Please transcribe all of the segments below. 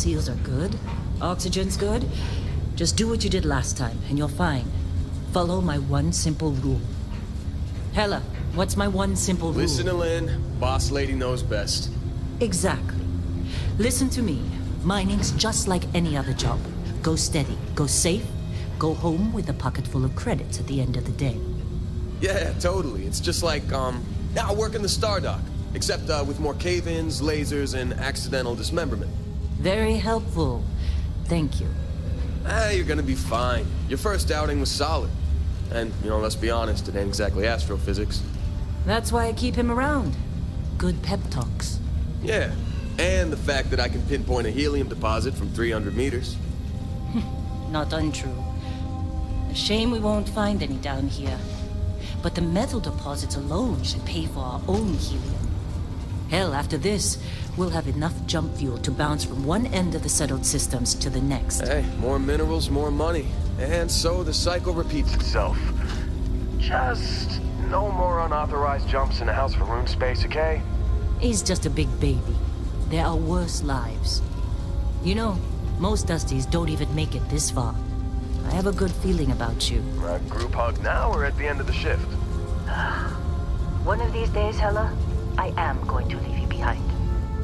seals are good, oxygen's good, just do what you did last time, and you're fine. Follow my one simple rule. Hella, what's my one simple rule? Listen to Lynn. Boss lady knows best. Exactly. Listen to me. Mining's just like any other job. Go steady, go safe, go home with a pocket full of credits at the end of the day. Yeah, totally. It's just like, now working the Star Dock. Except, with more cave-ins, lasers, and accidental dismemberment. Very helpful. Thank you. You're gonna be fine. Your first outing was solid. And, let's be honest, it ain't exactly astrophysics. That's why I keep him around. Good pep talks. Yeah, and the fact that I can pinpoint a helium deposit from 300 meters. Not untrue. A shame we won't find any down here. But the metal deposits alone should pay for our own helium. Hell, after this, we'll have enough jump fuel to bounce from one end of the settled systems to the next. Hey, more minerals, more money. And so the cycle repeats itself. Just no more unauthorized jumps in the house for room space, okay? He's just a big baby. There are worse lives. Most Dusties don't even make it this far. I have a good feeling about you. Group hug now or at the end of the shift? One of these days, Hella, I am going to leave you behind.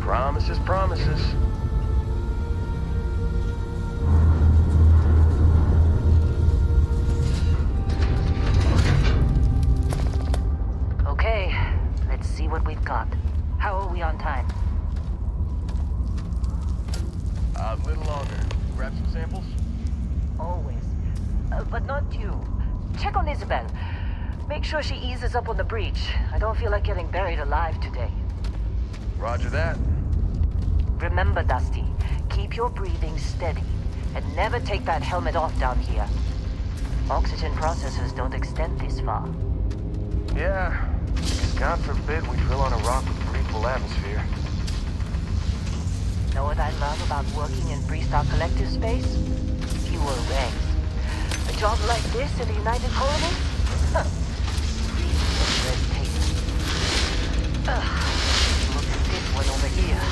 Promises, promises. Okay, let's see what we've got. How are we on time? A little longer. Grab some samples? Always. But not you. Check on Isabel. Make sure she eases up on the breach. I don't feel like getting buried alive today. Roger that. Remember, Dusty, keep your breathing steady. And never take that helmet off down here. Oxygen processors don't extend this far. Yeah. God forbid we drill on a rock with breathable atmosphere. Know what I love about working in Freestar Collective space? Fewer regs. A job like this in the United Colonies? Huh. Red tape. Look at this one over here.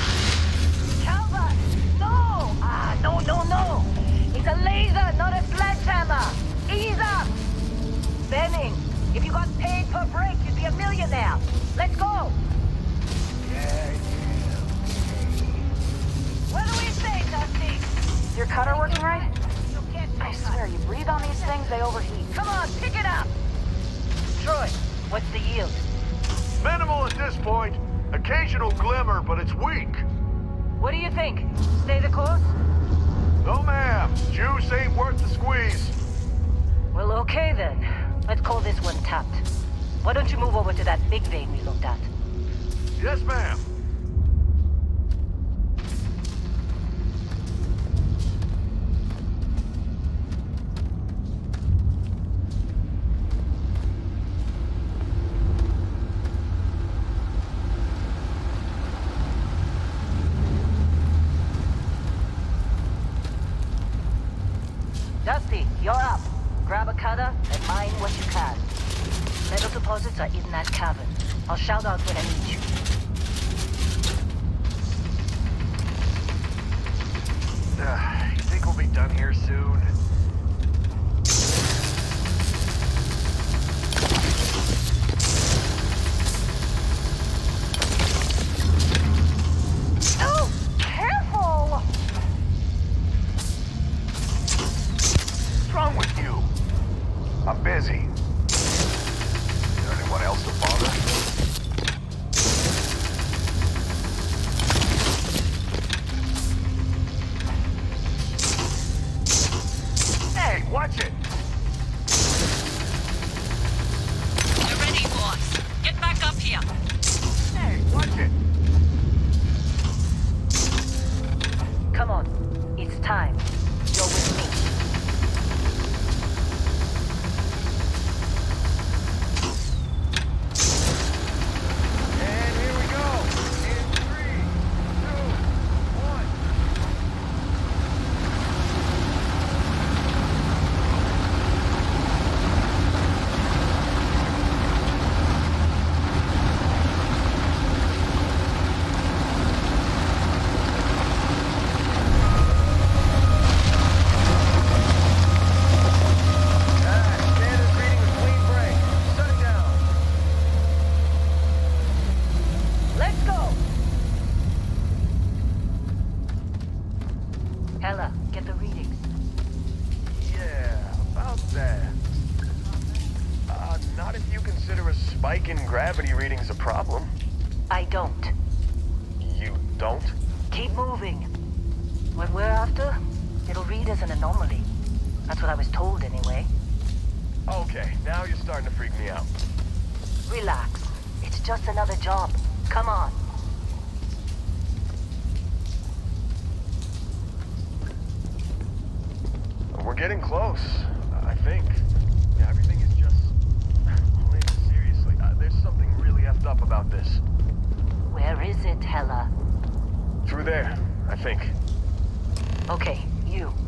Calvert! No! No! It's a laser, not a sledgehammer! Ease up! Benning, if you got paid per break, you'd be a millionaire. Let's go! What do we say, Dusty? Your cutter working right? You can't I swear, you breathe on these things, they overheat. Come on, pick it up! Troy, what's the yield? Minimal at this point. Occasional glimmer, but it's weak. What do you think? Stay the course? No, ma'am. Juice ain't worth the squeeze. Well, okay then. Let's call this one tapped. Why don't you move over to that big vein we looked at? Yes, ma'am. Dusty, you're up. Grab a cutter and mine what you can. Metal deposits are in that cavern. I'll shout out when I need you. You think we'll be done here soon? Oh, careful! What's wrong with you? I'm busy. Is there anyone else to bother? gravity reading's a problem. I don't. You don't? Keep moving. What we're after, it'll read as an anomaly. That's what I was told anyway. Okay, now you're starting to freak me out. Relax. It's just another job. Come on. We're getting close, I think. Yeah, everything is just... Wait, seriously, there's something really effed up about this. Where is it, Hella? Through there, I think. Okay,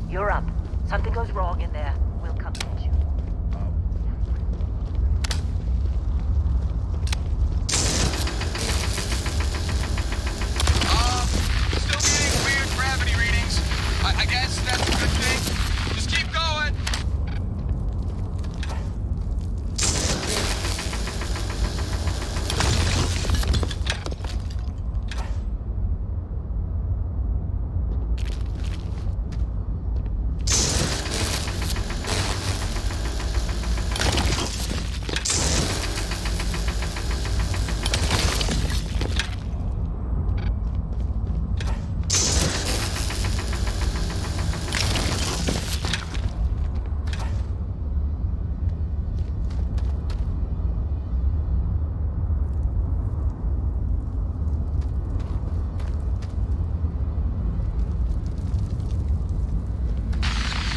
you're up. Something goes wrong in there, we'll come get you. Still getting weird gravity readings. I guess that's a good thing. Just keep going.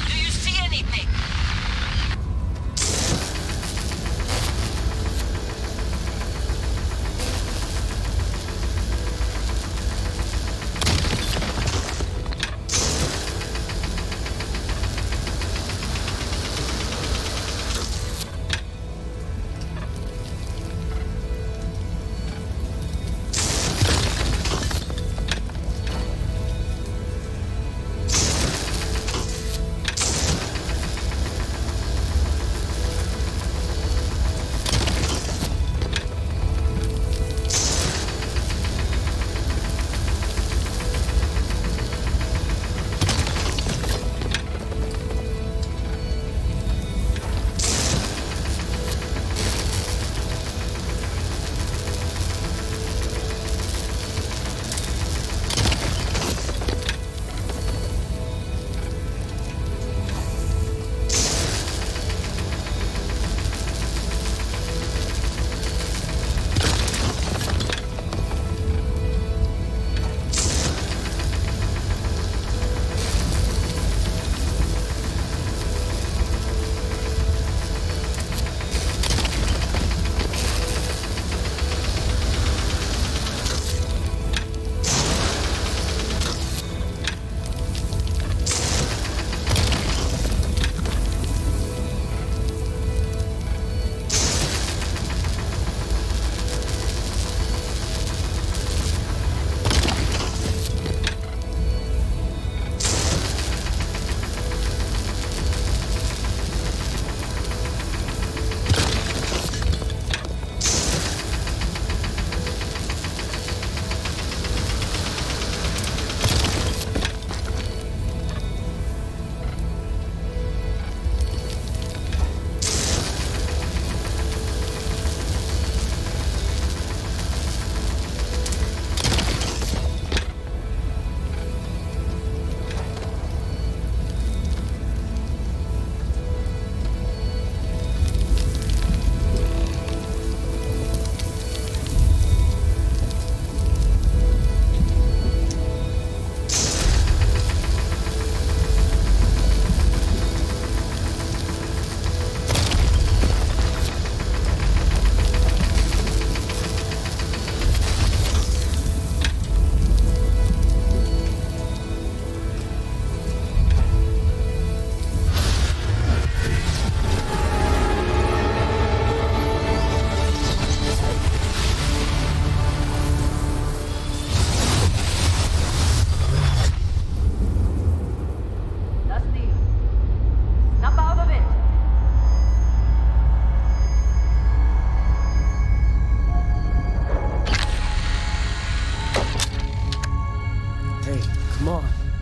Do you see anything?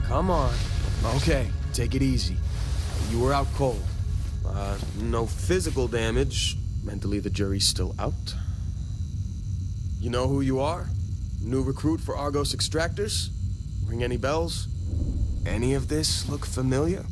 Come on. Okay, take it easy. You were out cold. No physical damage. Mentally, the jury's still out. You know who you are? New recruit for Argos Extractors? Ring any bells? Any of this look familiar?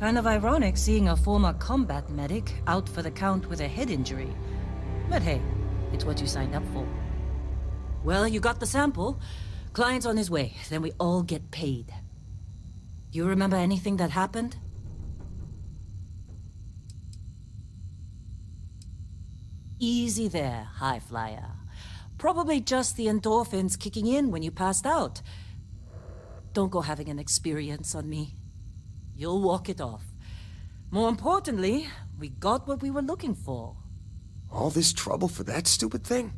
Kind of ironic seeing a former combat medic out for the count with a head injury. But hey, it's what you signed up for. Well, you got the sample. Client's on his way, then we all get paid. You remember anything that happened? Easy there, high flyer. Probably just the endorphins kicking in when you passed out. Don't go having an experience on me. You'll walk it off. More importantly, we got what we were looking for. All this trouble for that stupid thing?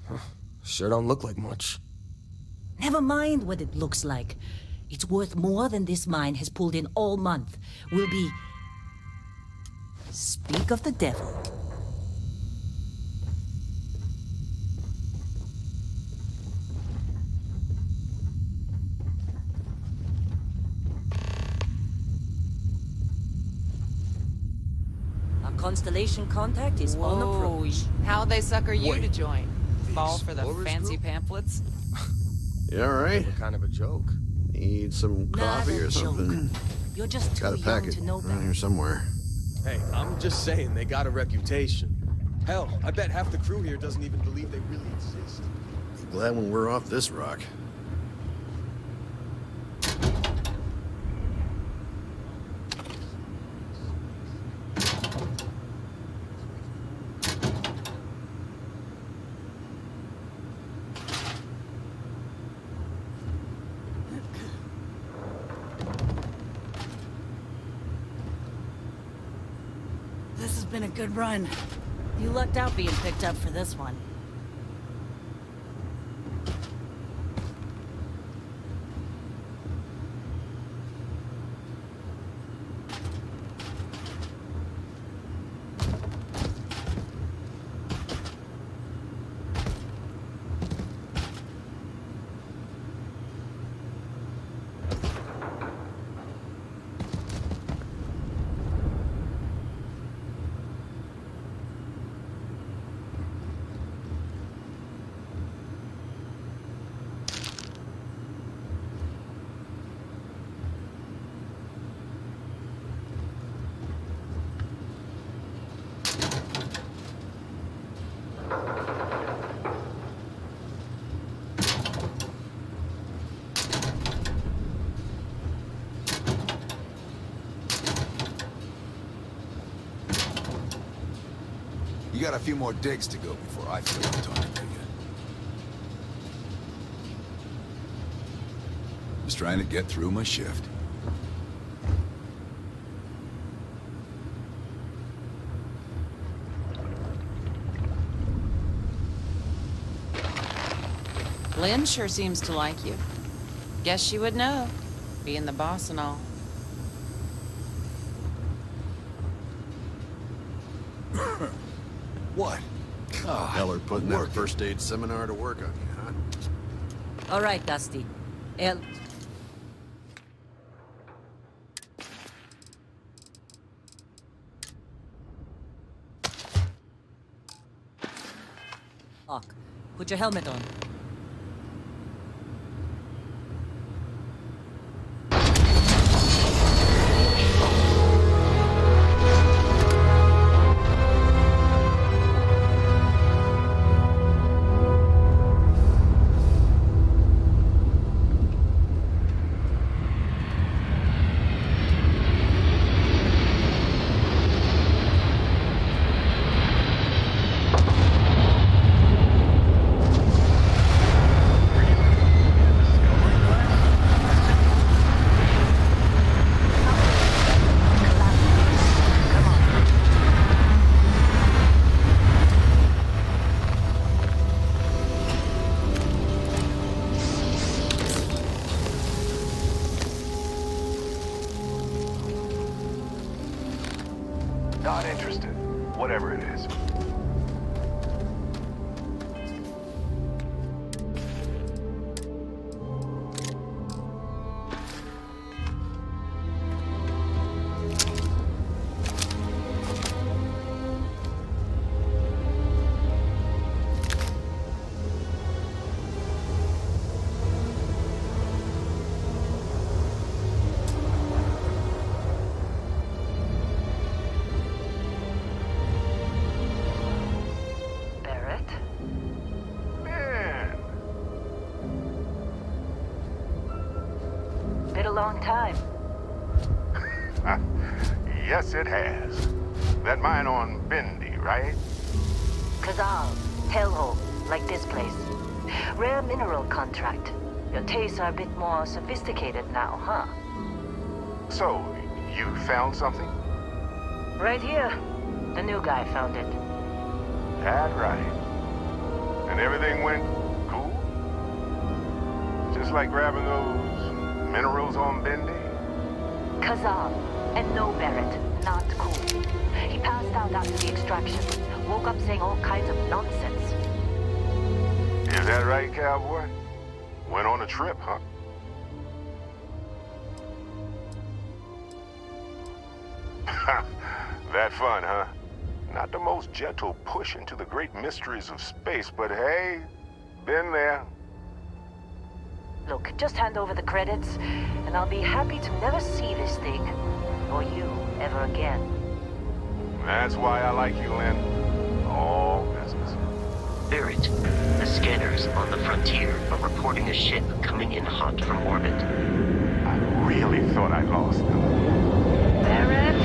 Huh, sure don't look like much. Never mind what it looks like. It's worth more than this mine has pulled in all month. We'll be... Speak of the devil. Our constellation contact is on approach. How'd they sucker you Wait. to join? Fall for the Explorers fancy group? pamphlets? You alright? What kind of a joke? Need some Not coffee a or something? joke. You're just too Got a young packet to know around better. here somewhere. Hey, I'm just saying they got a reputation. Hell, I bet half the crew here doesn't even believe they really exist. Glad when we're off this rock. This has been a good run. You lucked out being picked up for this one. You got a few more digs to go before I feel like talking to you. Just trying to get through my shift. Lynn sure seems to like you. Guess she would know, being the boss and all. What? Oh, Heller putting that working. first aid seminar to work on you, huh? All right, Dusty. El... Lock. Put your helmet on. Not interested. Whatever it is. a long time. Yes, it has. That mine on Bendy, right? Kazal, hellhole, like this place. Rare mineral contract. Your tastes are a bit more sophisticated now, huh? So, you found something? Right here. The new guy found it. That right. And everything went cool? Just like grabbing those minerals on Bendy? Kazal, and no Barrett, not cool. He passed out after the extraction. Woke up saying all kinds of nonsense. Is that right, cowboy? Went on a trip, huh? That fun, huh? Not the most gentle push into the great mysteries of space, but hey, been there. Look, just hand over the credits, and I'll be happy to never see this thing, or you, ever again. That's why I like you, Lynn. All business. Barrett, the scanners on the frontier are reporting a ship coming in hot from orbit. I really thought I lost them. Barrett?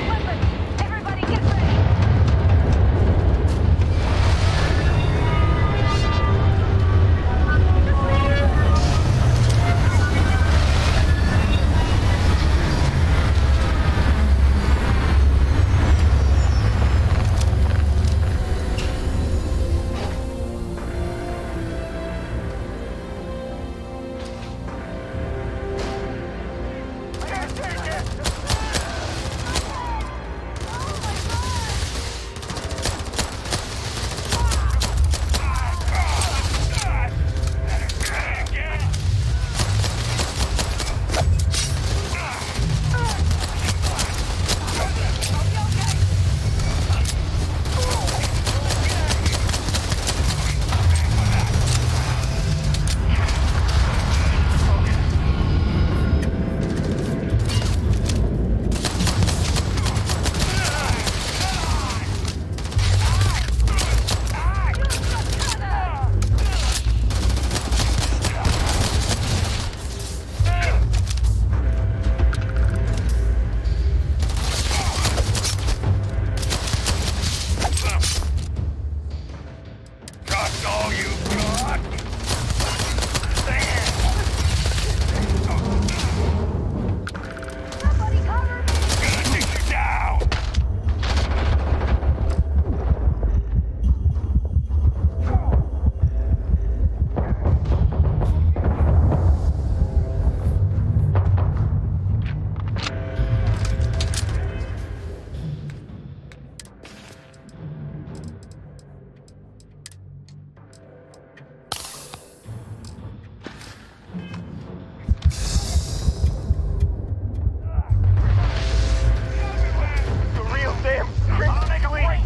Weapons! Everybody get ready! That's all you got? Somebody cover me! Gonna take you down! The real damn Crimson Fleet!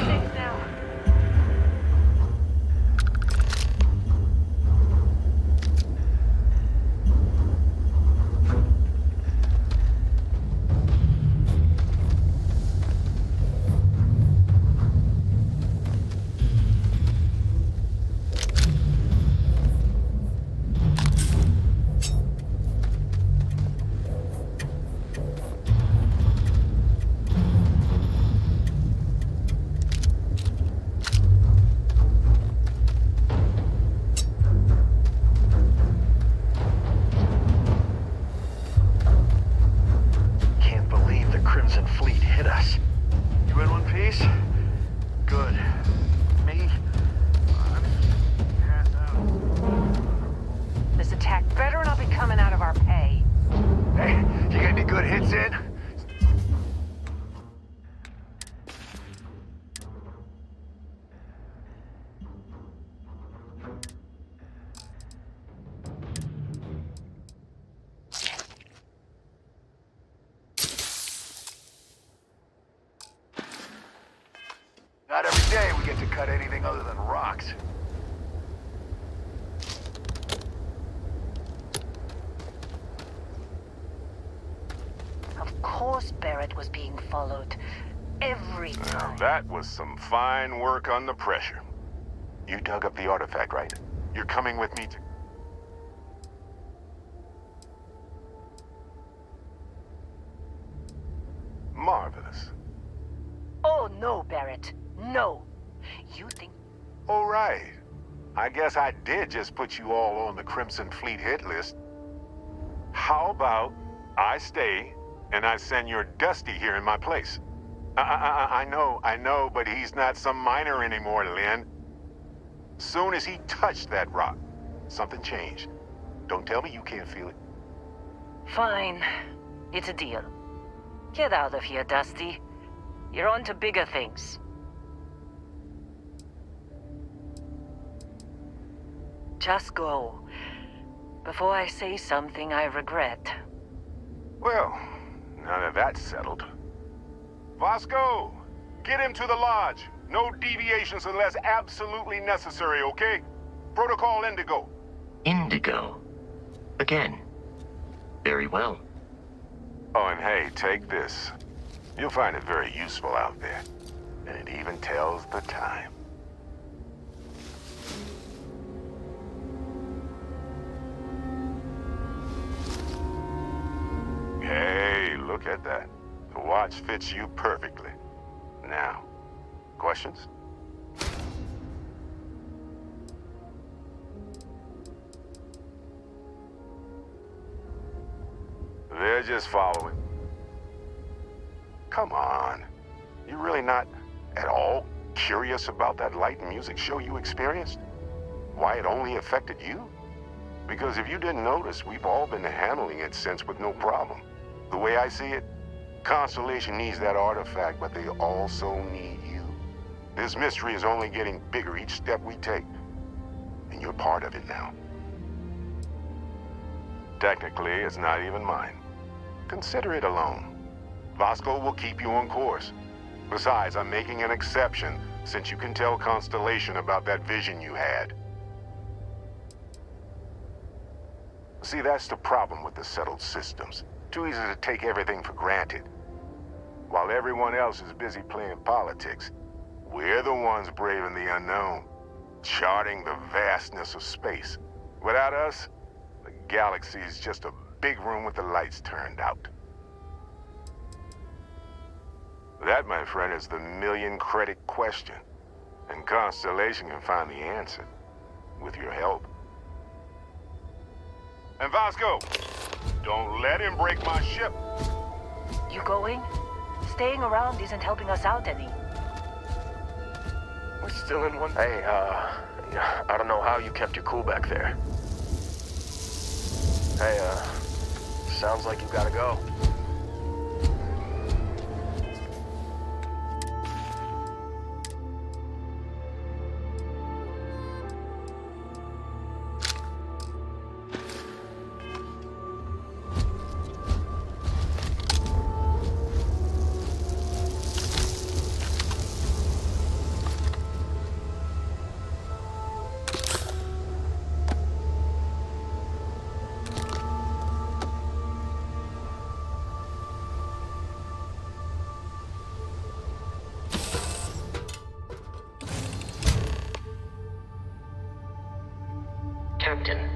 Thanks now. Can't believe the Crimson Fleet hit us. You in one piece? Good. Me? Pass out. This attack better not be coming out of our pay. Hey, you got any good hits in? get to cut anything other than rocks. Of course Barrett was being followed. Every Now, time. that was some fine work under pressure. You dug up the artifact, right? You're coming with me to... Marvelous. Oh no, Barrett. No. You think... All right. I guess I did just put you all on the Crimson Fleet hit list. How about I stay and I send your Dusty here in my place? I know, but he's not some miner anymore, Lynn. Soon as he touched that rock, something changed. Don't tell me you can't feel it. Fine. It's a deal. Get out of here, Dusty. You're on to bigger things. Just go. Before I say something I regret. Well, now that that's settled. Vasco, get him to the lodge. No deviations unless absolutely necessary, okay? Protocol Indigo. Indigo. Again. Very well. Oh, and hey, take this. You'll find it very useful out there. And it even tells the time. Hey, look at that. The watch fits you perfectly. Now, questions? They're just following. Come on. You really not at all curious about that light and music show you experienced? Why it only affected you? Because if you didn't notice, we've all been handling it since with no problem. The way I see it, Constellation needs that artifact, but they also need you. This mystery is only getting bigger each step we take. And you're part of it now. Technically, it's not even mine. Consider it alone. Vasco will keep you on course. Besides, I'm making an exception since you can tell Constellation about that vision you had. See, that's the problem with the settled systems. Too easy to take everything for granted. While everyone else is busy playing politics, we're the ones braving the unknown, charting the vastness of space. Without us, the galaxy is just a big room with the lights turned out. That, my friend, is the million-credit question. And Constellation can find the answer, with your help. And Vasco, don't let him break my ship. You going? Staying around isn't helping us out any. We're still in one. Hey, I don't know how you kept your cool back there. Hey, sounds like you gotta go. Captain,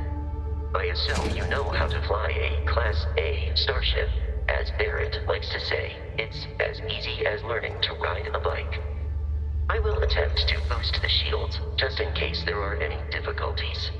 I assume you know how to fly a Class A starship. As Barrett likes to say, it's as easy as learning to ride a bike. I will attempt to boost the shields, just in case there are any difficulties.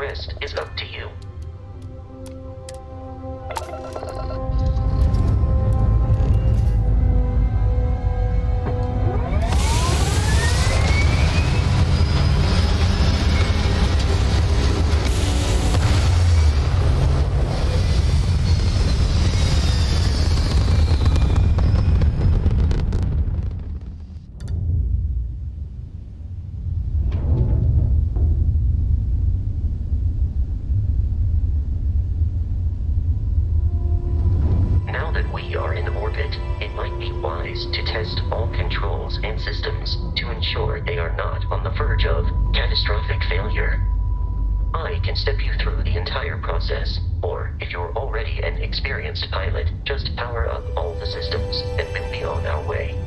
rest is up to you. Now that we are in orbit, it might be wise to test all controls and systems to ensure they are not on the verge of catastrophic failure. I can step you through the entire process, or if you're already an experienced pilot, just power up all the systems and we'll be on our way.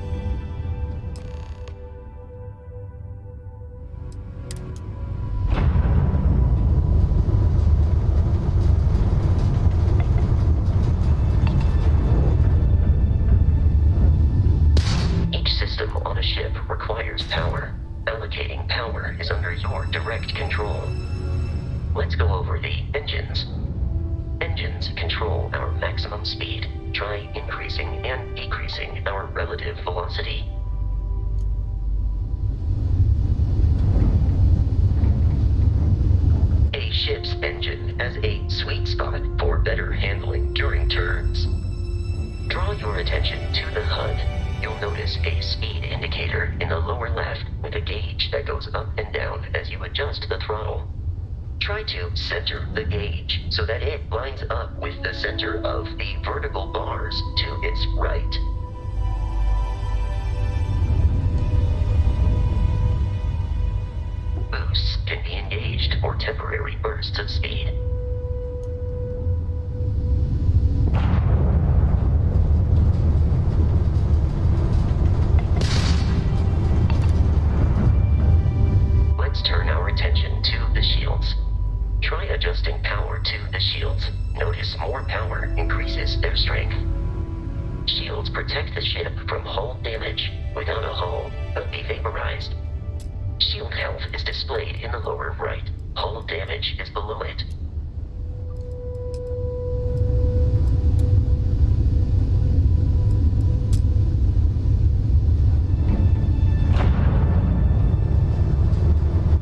Each system on a ship requires power. Allocating power is under your direct control. Let's go over the engines. Engines control our maximum speed. Try increasing and decreasing our relative velocity. A ship's engine has a sweet spot for better handling during turns. Draw your attention to the HUD. You'll notice a speed indicator in the lower left with a gauge that goes up and down as you adjust the throttle. Try to center the gauge so that it lines up with the center of the vertical bars to its right. Boosts can be engaged for temporary bursts of speed. Let's turn our attention to the shields. Try adjusting power to the shields. Notice more power increases their strength. Shields protect the ship from hull damage. Without a hull, they'll be vaporized. Shield health is displayed in the lower right. Hull damage is below it.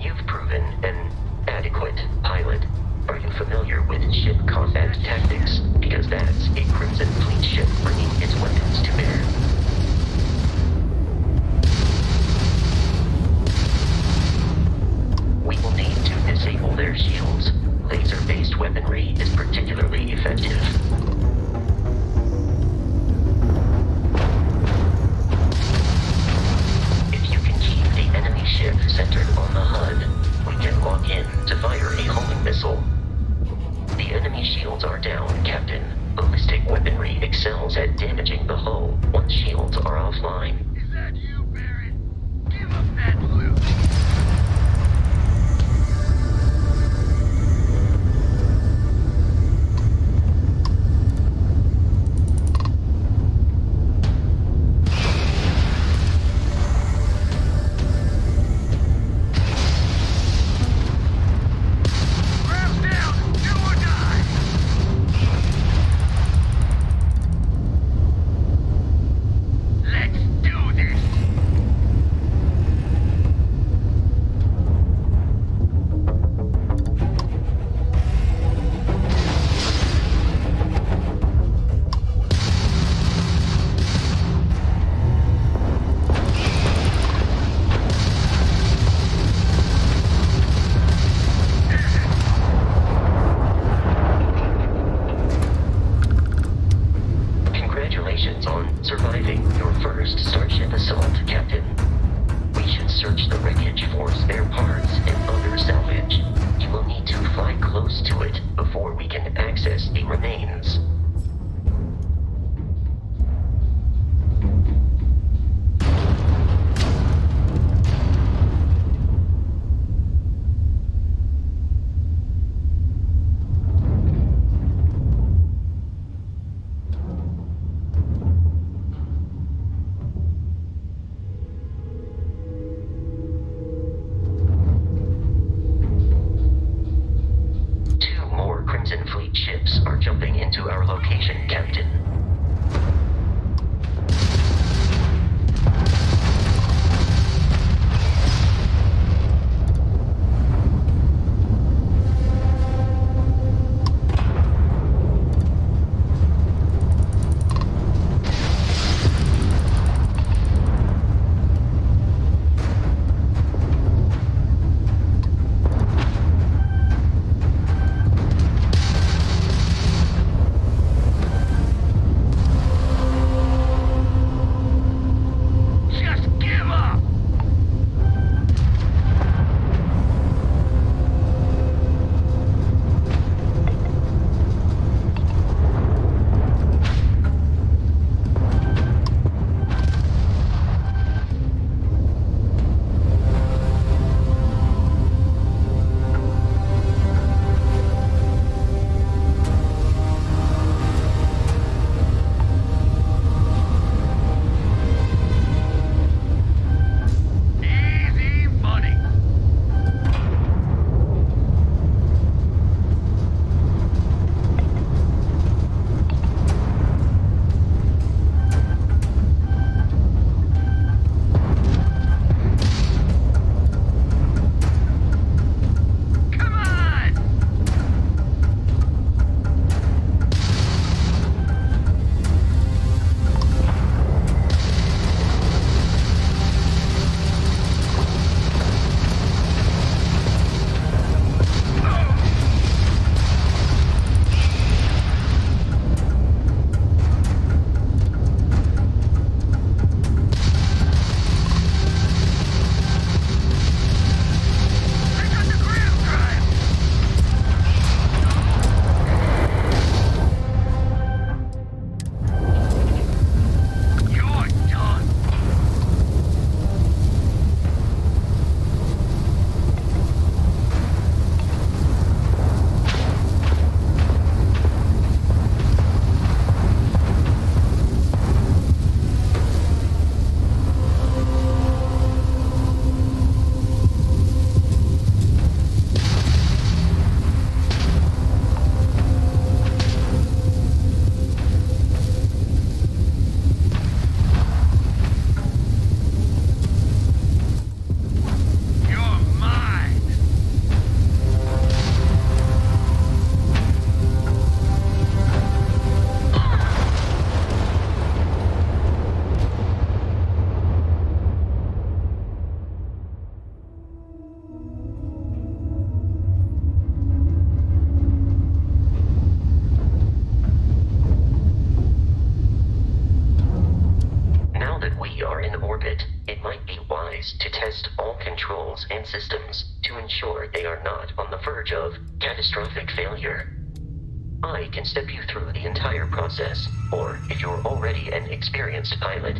You've proven an adequate pilot. Are you familiar with ship combat tactics? Because that's a Crimson Fleet ship bringing its weapons to bear. We will need to disable their shields. Laser is to test all controls and systems to ensure they are not on the verge of catastrophic failure. I can step you through the entire process, or if you're already an experienced pilot,